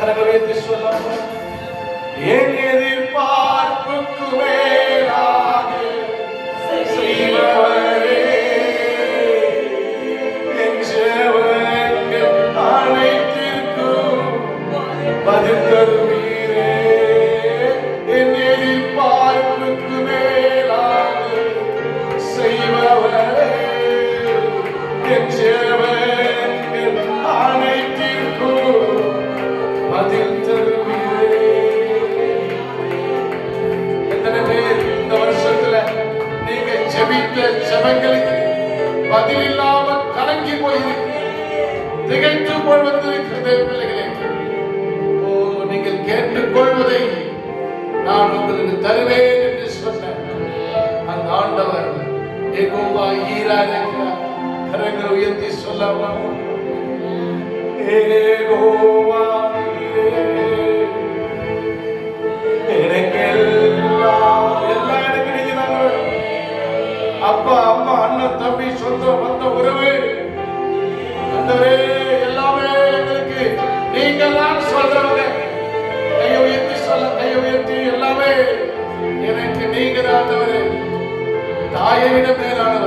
கரங்களை சொல்லலாம். என் எதிர்பார்ப்புக்கு மேலாக செய்பவரே, என் ஜெபங்கள் அனைத்திற்கும் பதில் தருவீரே. என் எதிர்பார்ப்புக்கு மேலாக செய்பவரே, என் ஜெபங்கள் அனைத்திற்கும் பதில் தருவீரே. எத்தனை பேர் இந்த வருஷத்துல நீங்க ஜெபித்த ஜெபங்களுக்கு பதில் இல்லாமல் கலங்கி திகைத்து போய் வந்திருக்கிறது பிள்ளைகளே. ஓ, நீங்கள் கேட்டுக்கொள்வதை நான் உங்களுக்கு தருவேன் என்று சொன்ன அந்த ஆண்டவர் யெகோவா ஈரா இருக்கிறார். கரங்களை உயர்த்தி சொல்லலாம். யெகோவா அப்பா, அம்மா, அண்ணன், தம்பி, சொந்தம், வந்த உறவு, எல்லாமே எங்களுக்கு நீங்கள் தான் சொல்றவங்க. கையை உயர்த்தி சொல்ல, கையை உயர்த்தி எல்லாமே எனக்கு நீங்க தான். தாயை விட மேலானவர்.